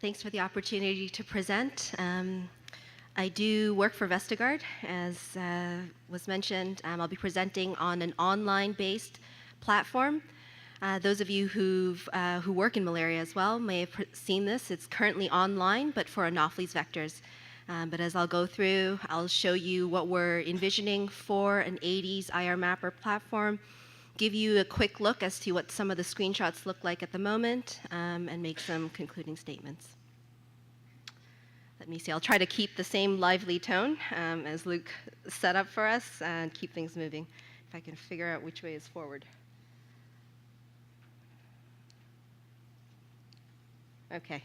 Thanks for the opportunity to present. I do work for Vestergaard, as was mentioned. I'll be presenting on an online-based platform. Those of you who work in malaria as well may have seen this. It's currently online, but for Anopheles vectors. But as I'll go through, I'll show you what we're envisioning for an Aedes IR mapper platform, give you a quick look as to what some of the screenshots look like at the moment, and make some concluding statements. Let me see, I'll try to keep the same lively tone as Luke set up for us and keep things moving. If I can figure out which way is forward. Okay.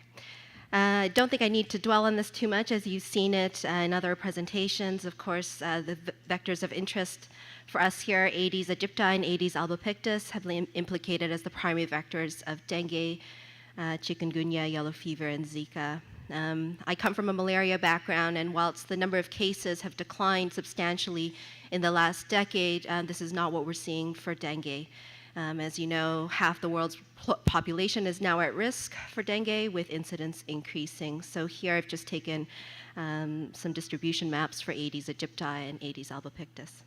I don't think I need to dwell on this too much, as you've seen it in other presentations. Of course, the vectors of interest for us here, Aedes aegypti and Aedes albopictus, have been implicated as the primary vectors of dengue, chikungunya, yellow fever, and Zika. I come from a malaria background, and whilst the number of cases have declined substantially in the last decade, this is not what we're seeing for dengue. As you know, half the world's population is now at risk for dengue, with incidence increasing. So here I've just taken some distribution maps for Aedes aegypti and Aedes albopictus.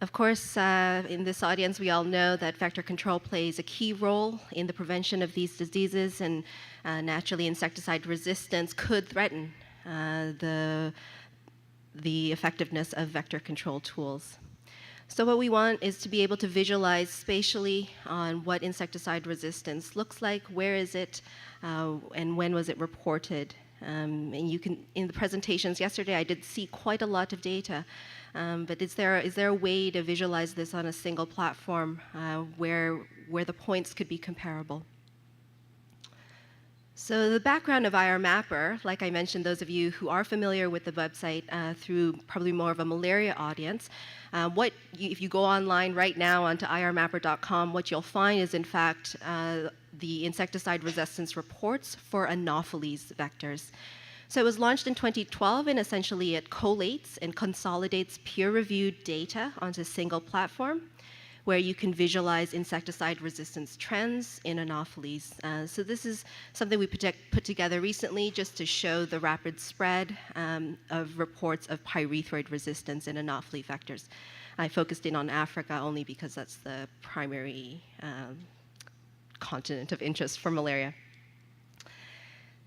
Of course, in this audience, we all know that vector control plays a key role in the prevention of these diseases, and naturally insecticide resistance could threaten the effectiveness of vector control tools. So what we want is to be able to visualize spatially on what insecticide resistance looks like, where is it, and when was it reported. And you can, in the presentations yesterday, I did see quite a lot of data, but is there a way to visualize this on a single platform where the points could be comparable? So the background of IR Mapper, like I mentioned, those of you who are familiar with the website through probably more of a malaria audience, if you go online right now onto irmapper.com, what you'll find is, in fact, the insecticide resistance reports for Anopheles vectors. So it was launched in 2012, and essentially it collates and consolidates peer-reviewed data onto a single platform where you can visualize insecticide resistance trends in Anopheles. So this is something we put together recently just to show the rapid spread of reports of pyrethroid resistance in Anopheles vectors. I focused in on Africa only because that's the primary continent of interest for malaria.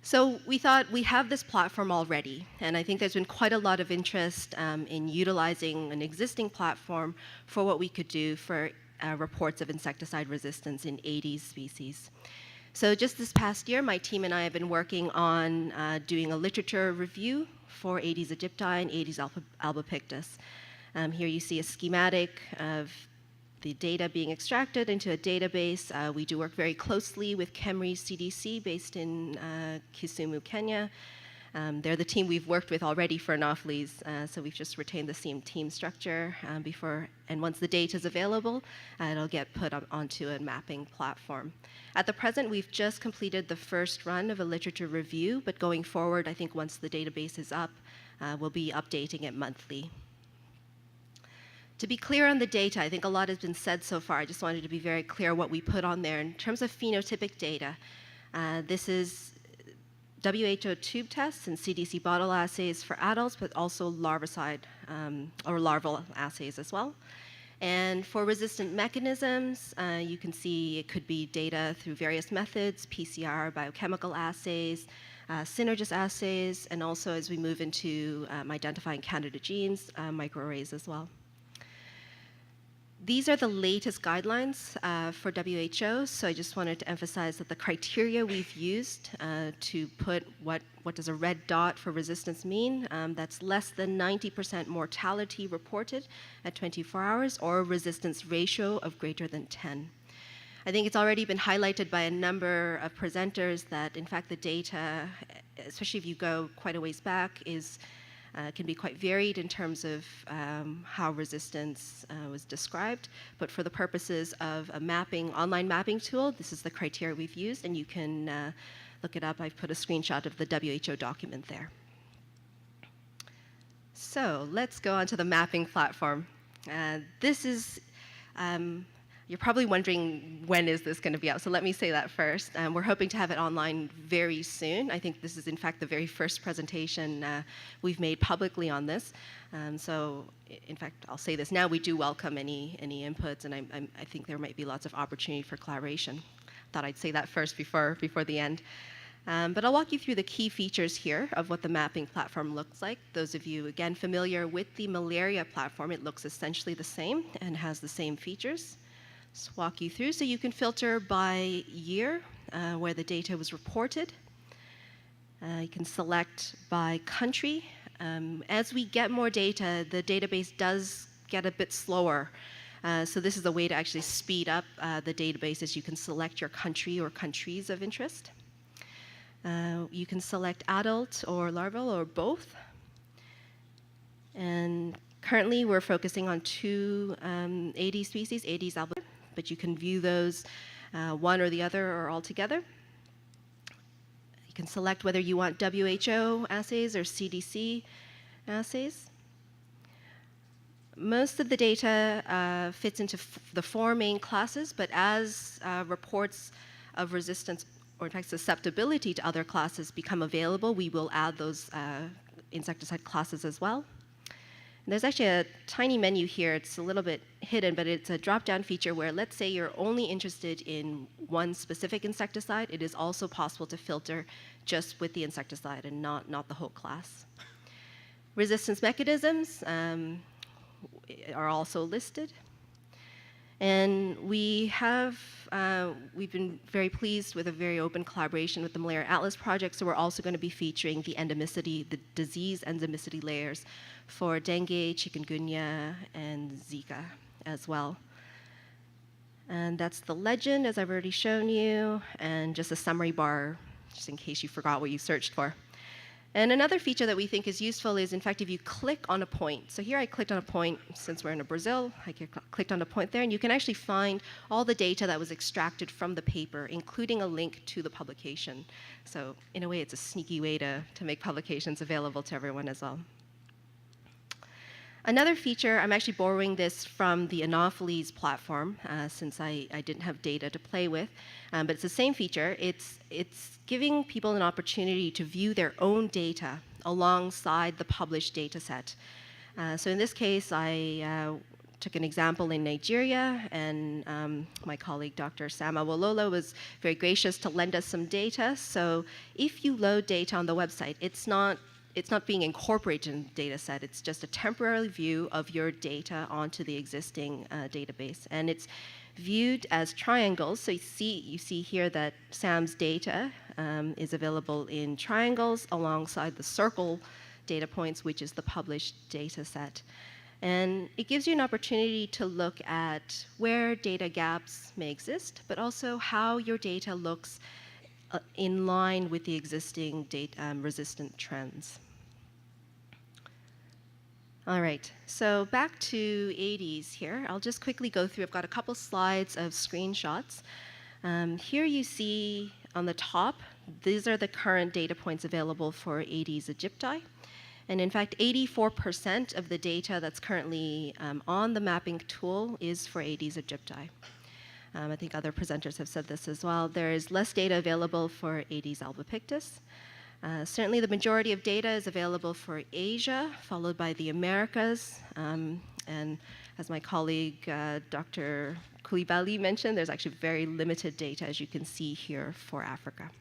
So we thought we have this platform already, and I think there's been quite a lot of interest in utilizing an existing platform for what we could do for reports of insecticide resistance in Aedes species. So just this past year, my team and I have been working on doing a literature review for Aedes aegypti and Aedes albopictus. Here you see a schematic of the data being extracted into a database. We do work very closely with KEMRI CDC based in Kisumu, Kenya. They're the team we've worked with already for Anopheles, so we've just retained the same team structure before, and once the data is available, it'll get put onto a mapping platform. At the present, we've just completed the first run of a literature review, but going forward, I think once the database is up, we'll be updating it monthly. To be clear on the data, I think a lot has been said so far. I just wanted to be very clear what we put on there. In terms of phenotypic data, this is WHO tube tests and CDC bottle assays for adults, but also larvicide or larval assays as well. And for resistant mechanisms, you can see it could be data through various methods, PCR, biochemical assays, synergist assays, and also as we move into identifying candidate genes, microarrays as well. These are the latest guidelines for WHO, so I just wanted to emphasize that the criteria we've used to put what does a red dot for resistance mean, that's less than 90% mortality reported at 24 hours, or a resistance ratio of greater than 10. I think it's already been highlighted by a number of presenters that, in fact, the data, especially if you go quite a ways back, can be quite varied in terms of how resistance was described. But for the purposes of a online mapping tool, this is the criteria we've used, and you can look it up. I've put a screenshot of the WHO document there. So let's go on to the mapping platform. This is You're probably wondering, when is this going to be out? So let me say that first. We're hoping to have it online very soon. I think this is, in fact, the very first presentation we've made publicly on this. So, in fact, I'll say this now, we do welcome any inputs, and I think there might be lots of opportunity for collaboration. Thought I'd say that first before the end. But I'll walk you through the key features here of what the mapping platform looks like. Those of you, again, familiar with the malaria platform, it looks essentially the same and has the same features. Just walk you through so you can filter by year where the data was reported. You can select by country. As we get more data, the database does get a bit slower. So this is a way to actually speed up the database, as you can select your country or countries of interest. You can select adult or larval or both. And currently we're focusing on 2 Aedes species, Aedes albopictus, but you can view those one or the other or all together. You can select whether you want WHO assays or CDC assays. Most of the data fits into the 4 main classes, but as reports of resistance or in fact susceptibility to other classes become available, we will add those insecticide classes as well. And there's actually a tiny menu here. It's a little bit hidden, but it's a drop-down feature where, let's say you're only interested in one specific insecticide. It is also possible to filter just with the insecticide and not the whole class. Resistance mechanisms are also listed. And we've been very pleased with a very open collaboration with the Malaria Atlas project, so we're also going to be featuring the endemicity, the disease endemicity layers for dengue, chikungunya, and Zika as well. And that's the legend, as I've already shown you, and just a summary bar, just in case you forgot what you searched for. And another feature that we think is useful is, in fact, if you click on a point. So here I clicked on a point, since we're in Brazil, I clicked on a point there, and you can actually find all the data that was extracted from the paper, including a link to the publication. So in a way, it's a sneaky way to make publications available to everyone as well. Another feature, I'm actually borrowing this from the Anopheles platform, since I didn't have data to play with, but it's the same feature. It's giving people an opportunity to view their own data alongside the published data set. So in this case, I took an example in Nigeria, and my colleague, Dr. Sam Awolola, was very gracious to lend us some data. So if you load data on the website, it's not being incorporated in the data set. It's just a temporary view of your data onto the existing database. And it's viewed as triangles. So you see here that Sam's data is available in triangles alongside the circle data points, which is the published data set. And it gives you an opportunity to look at where data gaps may exist, but also how your data looks in line with the existing resistant trends. All right, so back to Aedes here. I'll just quickly go through. I've got a couple slides of screenshots. Here you see on the top, these are the current data points available for Aedes aegypti. And in fact, 84% of the data that's currently on the mapping tool is for Aedes aegypti. I think other presenters have said this as well. There is less data available for Aedes albopictus. Certainly the majority of data is available for Asia, followed by the Americas. And as my colleague, Dr. Koulibaly mentioned, there's actually very limited data, as you can see here, for Africa.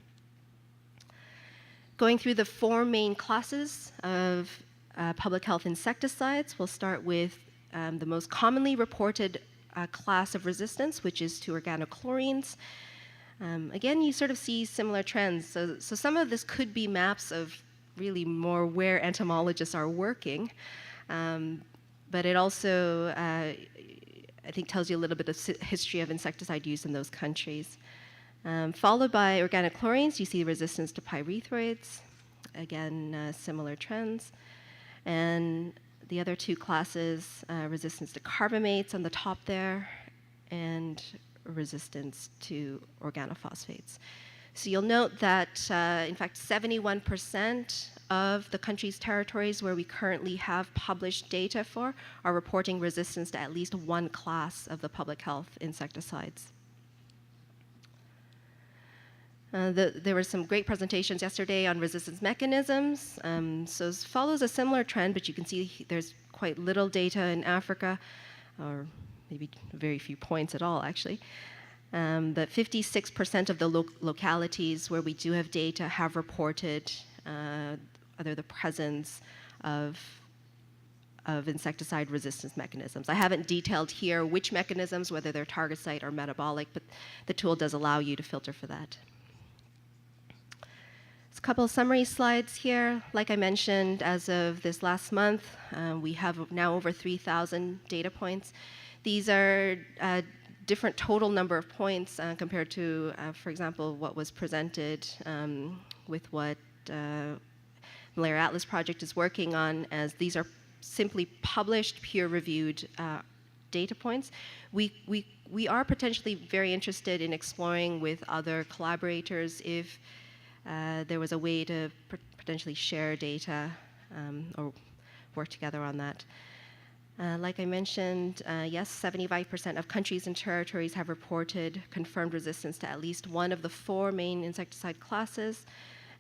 Going through the 4 main classes of public health insecticides, we'll start with the most commonly reported class of resistance, which is to organochlorines. Again, you sort of see similar trends. So some of this could be maps of really more where entomologists are working, but it also, I think, tells you a little bit of history of insecticide use in those countries. Followed by organochlorines, you see resistance to pyrethroids. Again, similar trends. And the other 2 classes, resistance to carbamates on the top there, and resistance to organophosphates. So you'll note that, in fact, 71% of the country's territories where we currently have published data for are reporting resistance to at least one class of the public health insecticides. There were some great presentations yesterday on resistance mechanisms. So it follows a similar trend, but you can see there's quite little data in Africa, or maybe very few points at all, actually. But 56% of the localities where we do have data have reported either the presence of insecticide resistance mechanisms. I haven't detailed here which mechanisms, whether they're target site or metabolic, but the tool does allow you to filter for that. A couple of summary slides here. Like I mentioned, as of this last month, we have now over 3,000 data points. These are different total number of points compared to, for example, what was presented with what Malaria Atlas Project is working on, as these are simply published, peer-reviewed data points. We are potentially very interested in exploring with other collaborators if there was a way to potentially share data or work together on that. Like I mentioned, yes, 75% of countries and territories have reported confirmed resistance to at least one of the 4 main insecticide classes.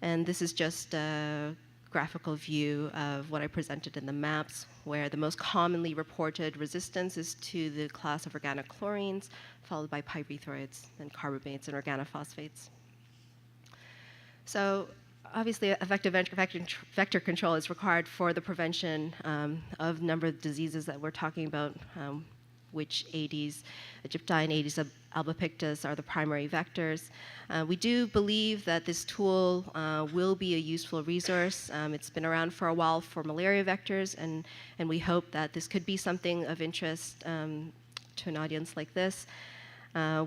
And this is just a graphical view of what I presented in the maps, where the most commonly reported resistance is to the class of organochlorines, followed by pyrethroids, then carbamates and organophosphates. So obviously, effective vector control is required for the prevention of a number of diseases that we're talking about, which Aedes aegypti and Aedes albopictus are the primary vectors. We do believe that this tool will be a useful resource. It's been around for a while for malaria vectors, and we hope that this could be something of interest to an audience like this.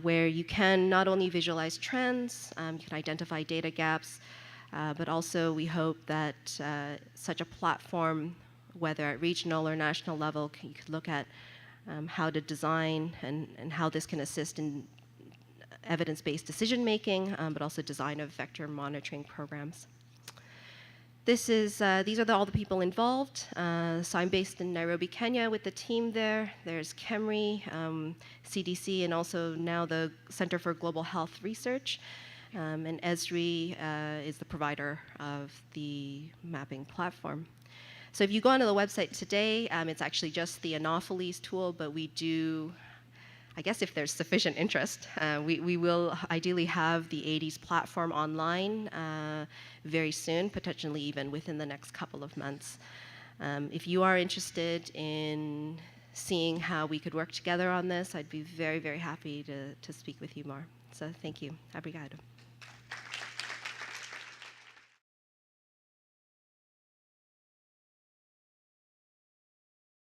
Where you can not only visualize trends, you can identify data gaps, but also we hope that such a platform, whether at regional or national level, you could look at how to design and how this can assist in evidence-based decision-making, but also design of vector monitoring programs. These are all the people involved. So I'm based in Nairobi, Kenya with the team there. There's KEMRI, CDC, and also now the Center for Global Health Research. And ESRI is the provider of the mapping platform. So if you go onto the website today, it's actually just the Anopheles tool, but we do, I guess if there's sufficient interest, we will ideally have the Aedes platform online very soon, potentially even within the next couple of months. If you are interested in seeing how we could work together on this, I'd be very, very happy to speak with you more. So thank you. Obrigado.